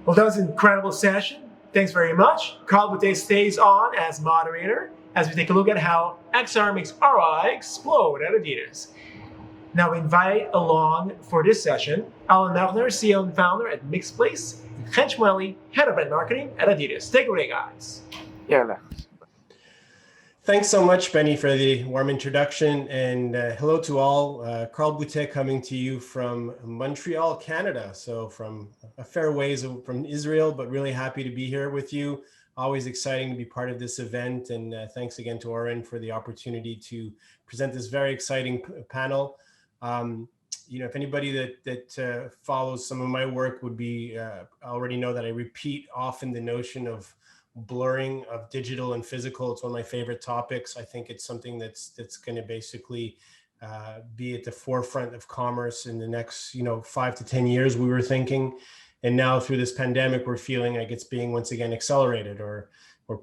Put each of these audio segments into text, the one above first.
Well, that was an incredible session. Thanks very much. Carl Boutet stays on as moderator as we take a look at how XR makes ROI explode at Adidas. Now we invite along for this session Alon Melchner, CEO and founder at MixedPlace, and Shmuel, head of brand marketing at Adidas. Take it away, guys. Yeah. Thanks so much, Benny, for the warm introduction, and hello to all. Carl Boutet coming to you from Montreal, Canada. So from a fair ways from Israel, but really happy to be here with you. Always exciting to be part of this event, and thanks again to Oren for the opportunity to present this very exciting panel. If anybody that follows some of my work would be already know that I repeat often the notion of blurring of digital and physical. It's one of my favorite topics. I think it's something that's going to basically be at the forefront of commerce in the next 5 to 10 years, we were thinking. And now through this pandemic, we're feeling like it's being once again accelerated or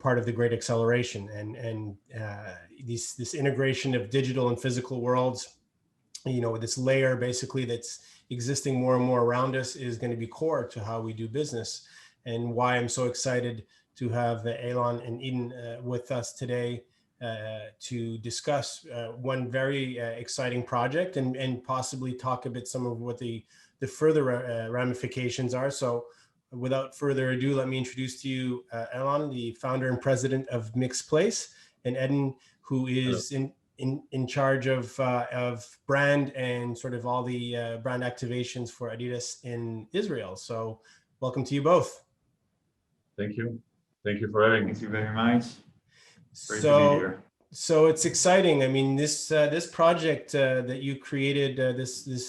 part of the great acceleration. And this integration of digital and physical worlds, with this layer basically that's existing more and more around us, is going to be core to how we do business, and why I'm so excited to have Alon and Eden with us today to discuss one very exciting project and possibly talk a bit some of what the further ramifications are. So without further ado, let me introduce to you Alon, the founder and president of MixedPlace, and Eden, who is in charge of brand and sort of all the brand activations for Adidas in Israel. So welcome to you both. Thank you. Thank you for having me. Thank you very much. Great to be here. So it's exciting. I mean, this project that you created, this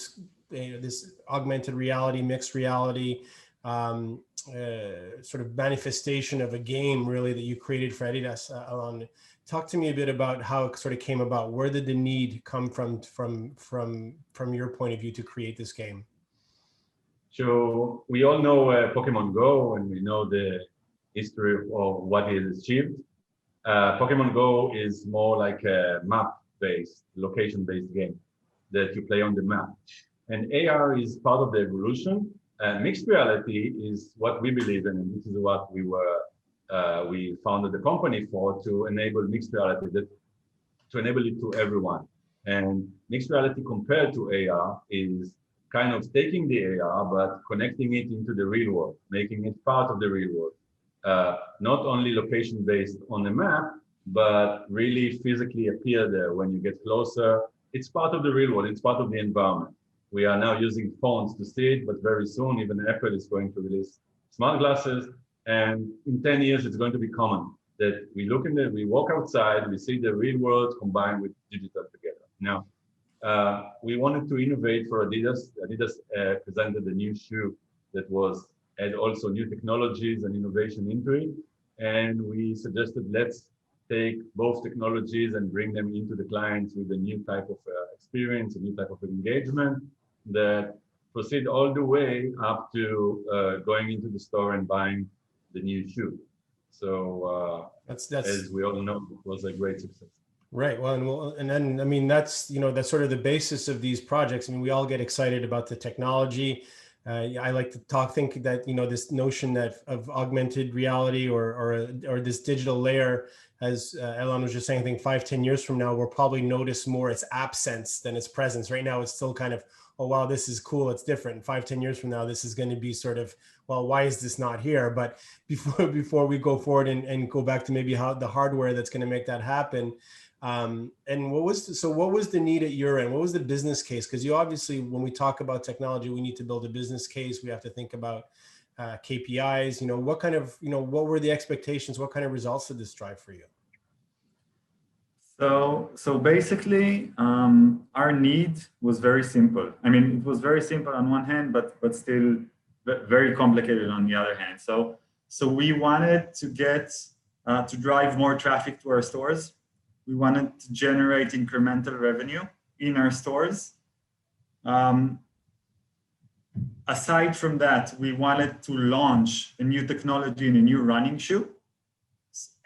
augmented reality, mixed reality, sort of manifestation of a game, really, that you created for Adidas. Alon, talk to me a bit about how it sort of came about. Where did the need come from your point of view to create this game? So we all know Pokemon Go, and we know the history of what it has achieved. Pokemon Go is more like a map-based, location-based game that you play on the map. And AR is part of the evolution. Mixed reality is what we believe in, and this is what we founded the company for, to enable mixed reality, to enable it to everyone. And mixed reality compared to AR is kind of taking the AR, but connecting it into the real world, making it part of the real world. Not only location-based on the map, but really physically appear there when you get closer. It's part of the real world, it's part of the environment. We are now using phones to see it, but very soon even Apple is going to release smart glasses. And in 10 years, it's going to be common that we walk outside, we see the real world combined with digital together. Now, we wanted to innovate for Adidas. Adidas presented a new shoe that had also new technologies and innovation into it. And we suggested, let's take both technologies and bring them into the clients with a new type of experience, a new type of engagement that proceed all the way up to going into the store and buying the new shoe. So that's as we all know, it was a great success. Right. Well, and then, I mean, that's sort of the basis of these projects. I mean, we all get excited about the technology. I like to think that, this notion of augmented reality or this digital layer, as Alon was just saying, I think 5-10 years from now, we'll probably notice more its absence than its presence. Right now, it's still kind of, oh, wow, this is cool, it's different. 5-10 years from now, this is going to be sort of, well, why is this not here? But before we go forward and go back to maybe how the hardware that's going to make that happen, and what was the need at your end? What was the business case? Because you obviously, when we talk about technology, we need to build a business case. We have to think about KPIs. What kind of, what were the expectations? What kind of results did this drive for you? So basically, our need was very simple. I mean, it was very simple on one hand, but still very complicated on the other hand. So we wanted to get to drive more traffic to our stores. We wanted to generate incremental revenue in our stores. Aside from that, we wanted to launch a new technology in a new running shoe.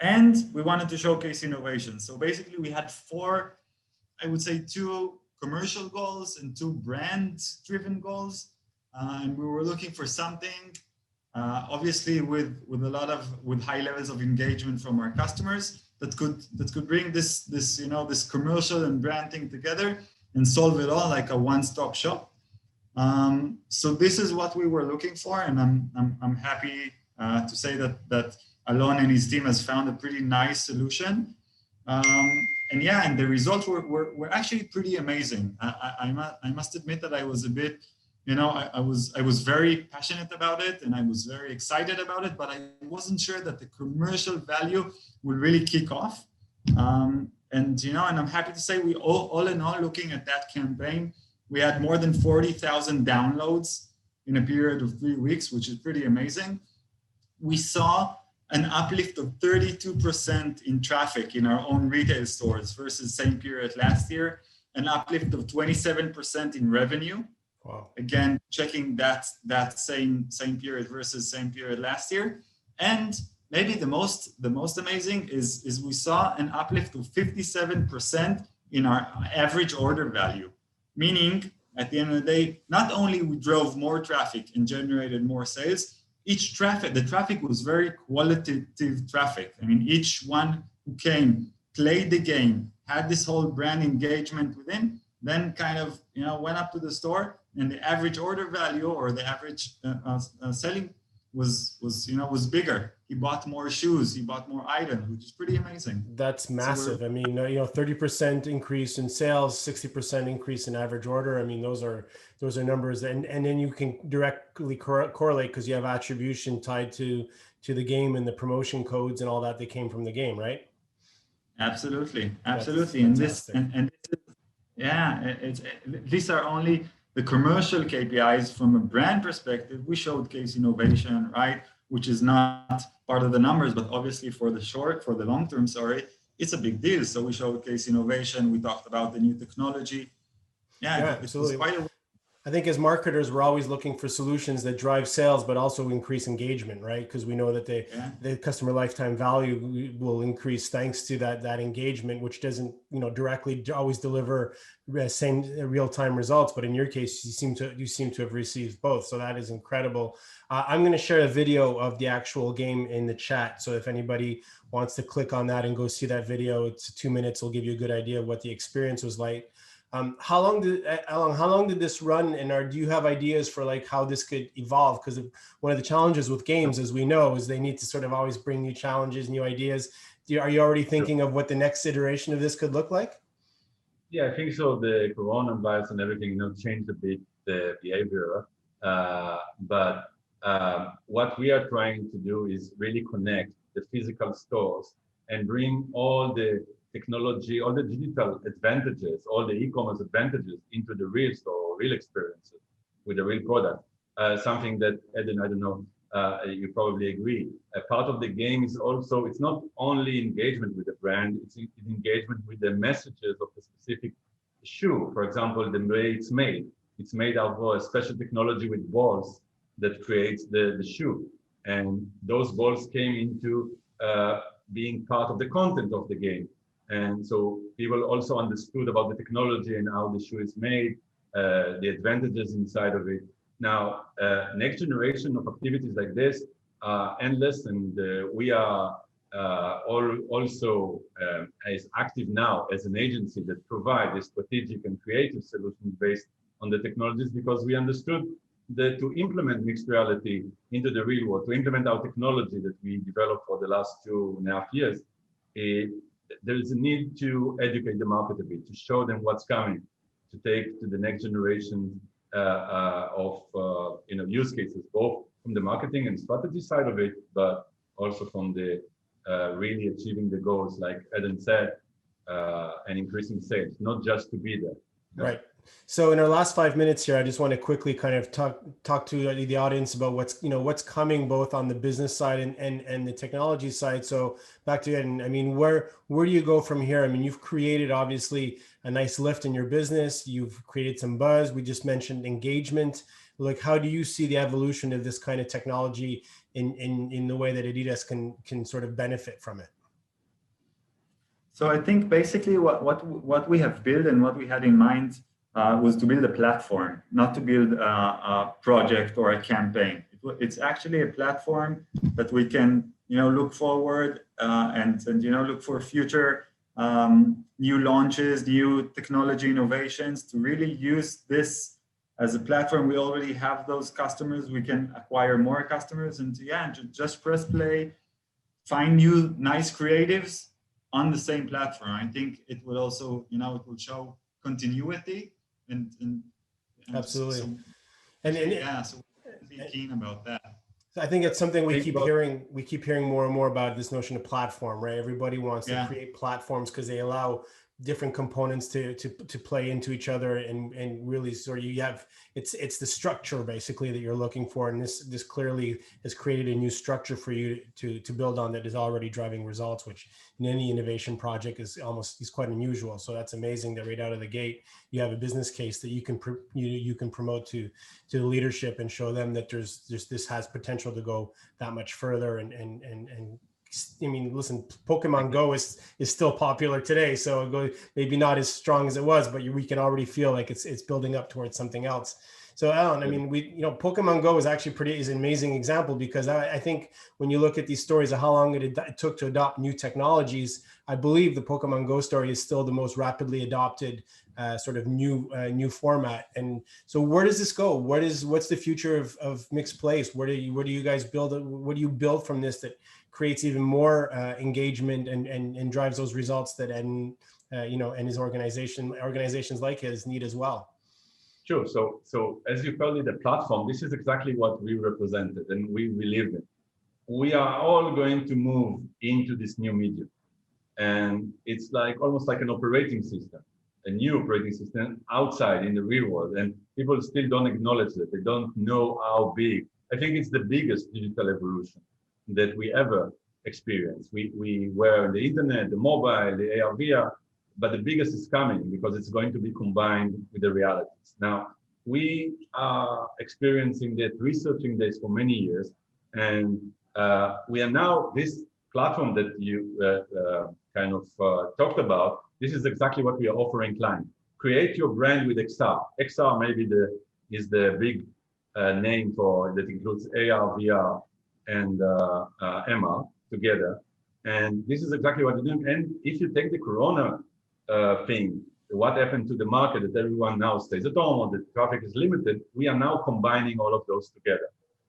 And we wanted to showcase innovation. So basically we had four, I would say 2 commercial goals and 2 brand-driven goals. And we were looking for something obviously with a lot of high levels of engagement from our customers that could bring this commercial and brand thing together and solve it all like a one-stop shop. So this is what we were looking for, and I'm happy to say that Alon and his team has found a pretty nice solution. And the results were actually pretty amazing. I must admit that I was a bit, I was very passionate about it and I was very excited about it, but I wasn't sure that the commercial value would really kick off. And I'm happy to say we all in all, looking at that campaign, we had more than 40,000 downloads in a period of 3 weeks, which is pretty amazing. We saw an uplift of 32% in traffic in our own retail stores versus same period last year, an uplift of 27% in revenue. Wow. Again, checking that same period versus same period last year. And maybe the most amazing is we saw an uplift of 57% in our average order value. Meaning, at the end of the day, not only we drove more traffic and generated more sales, the traffic was very qualitative traffic. I mean, each one who came, played the game, had this whole brand engagement within, then kind of, went up to the store, and the average order value or the average selling was bigger. He bought more shoes, he bought more items, which is pretty amazing. That's massive. I mean, 30% increase in sales, 60% increase in average order. I mean, those are numbers, and then you can directly correlate because you have attribution tied to the game and the promotion codes and all that came from the game, right? Absolutely. That's and these are only the commercial KPIs. From a brand perspective, we showcase innovation, right? Which is not part of the numbers, but obviously for the long term, it's a big deal. So we showcase innovation. We talked about the new technology. Yeah, absolutely. Quite I think as marketers, we're always looking for solutions that drive sales, but also increase engagement, right? Because we know that the customer lifetime value will increase thanks to that engagement, which doesn't, directly always deliver same real-time results. But in your case, you seem to have received both. So that is incredible. I'm going to share a video of the actual game in the chat. So if anybody wants to click on that and go see that video, it's 2 minutes. It'll give you a good idea of what the experience was like. How long did this run, and do you have ideas for like how this could evolve? Because one of the challenges with games, as we know, is they need to sort of always bring new challenges, new ideas. Are you already thinking of what the next iteration of this could look like? Yeah, I think so. The coronavirus and everything, changed a bit the behavior. But what we are trying to do is really connect the physical stores and bring all the technology, all the digital advantages, all the e-commerce advantages into the real store, real experiences with the real product. Something that, Eden, I don't know, you probably agree. A part of the game is also, it's not only engagement with the brand, it's engagement with the messages of the specific shoe. For example, the way it's made. It's made out of a special technology with balls that creates the shoe. And those balls came into being part of the content of the game. And so people also understood about the technology and how the shoe is made, the advantages inside of it. Now, next generation of activities like this are endless, and we are also as active now as an agency that provide a strategic and creative solution based on the technologies, because we understood that to implement mixed reality into the real world, to implement our technology that we developed for the last 2.5 years, there is a need to educate the market a bit, to show them what's coming, to take to the next generation of use cases, both from the marketing and strategy side of it, but also from the really achieving the goals, like Eden said, and increasing sales, not just to be there. Right. So in our last 5 minutes here, I just want to quickly kind of talk to the audience about what's coming both on the business side and the technology side. So back to Eden, I mean, where do you go from here? I mean, you've created obviously a nice lift in your business. You've created some buzz. We just mentioned engagement. Like, how do you see the evolution of this kind of technology in the way that Adidas can sort of benefit from it? So I think basically what we have built and what we had in mind was to build a platform, not to build a project or a campaign. It it's actually a platform that we can, look forward and look for future new launches, new technology innovations to really use this as a platform. We already have those customers. We can acquire more customers and just press play, find new nice creatives on the same platform. I think it will also, it will show continuity and Absolutely. So, so we're keen about that. I think it's something we keep hearing. We keep hearing more and more about this notion of platform, right? Everybody wants to create platforms because they allow different components to play into each other and really sort of it's the structure basically that you're looking for, and this clearly has created a new structure for you to build on that is already driving results, which in any innovation project is quite unusual. So that's amazing that right out of the gate you have a business case that you can promote to the leadership and show them that this has potential to go that much further and I mean, listen, Pokemon Go is still popular today, so maybe not as strong as it was, but we can already feel like it's building up towards something else. So Alon, I mean, Pokemon Go is actually is an amazing example, because I think when you look at these stories of how long it took to adopt new technologies, I believe the Pokemon Go story is still the most rapidly adopted sort of new format. And so where does this go? What's the future of MixedPlace? Where do you guys build? What do you build from this that creates even more engagement and drives those results that and his organizations like his need as well? Sure. So as you call it, a platform, this is exactly what we represented and we believe in. We are all going to move into this new medium, and it's almost like an operating system, a new operating system outside in the real world, and people still don't acknowledge that. They don't know how big. I think it's the biggest digital evolution that we ever experienced. We were the internet, the mobile, the AR, VR, but the biggest is coming because it's going to be combined with the realities. Now, we are experiencing that, researching this for many years, and we are now, this platform that you talked about, this is exactly what we are offering clients. Create your brand with XR. XR maybe is the big name for that includes AR, VR, and MR together. And this is exactly what you're doing. And if you take the Corona thing, what happened to the market that everyone now stays at home or the traffic is limited, we are now combining all of those together.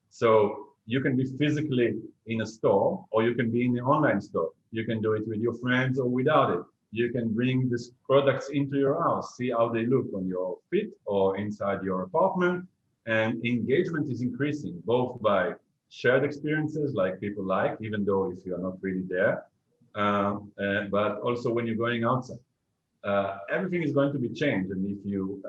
So you can be physically in a store, or you can be in the online store. You can do it with your friends or without it. You can bring these products into your house, see how they look on your feet or inside your apartment. And engagement is increasing, both by shared experiences like people like, even though if you are not really there, but also when you're going outside. Everything is going to be changed. And if you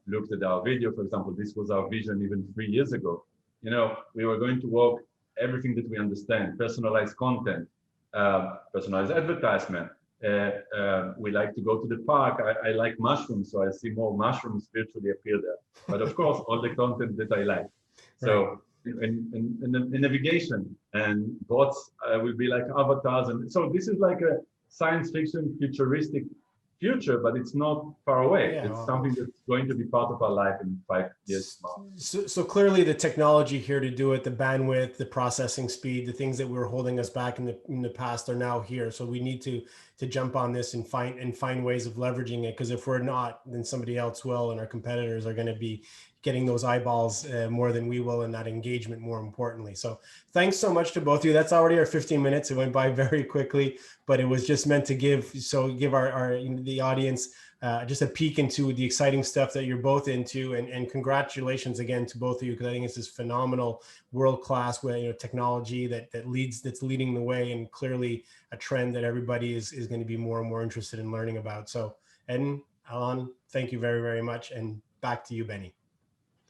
looked at our video, for example, this was our vision even 3 years ago. We were going to work everything that we understand, personalized content, personalized advertisement. We like to go to the park. I like mushrooms, so I see more mushrooms virtually appear there. But of course, all the content that I like. So, and the navigation and bots will be like avatars. And so this is like a science fiction futuristic future, but it's not far away. Yeah, it's something that's going to be part of our life in 5 years now. So clearly the technology here to do it, the bandwidth, the processing speed, the things that were holding us back in the past are now here. So we need to jump on this and find ways of leveraging it, because if we're not, then somebody else will, and our competitors are going to be getting those eyeballs more than we will, and that engagement more importantly. So thanks so much to both of you. That's already our 15 minutes. It went by very quickly, but it was just meant to give the audience just a peek into the exciting stuff that you're both into, and congratulations again to both of you, because I think it's this phenomenal world-class technology that's leading the way, and clearly a trend that everybody is going to be more and more interested in learning about. So Eden, Alon, thank you very, very much, and back to you, Benny.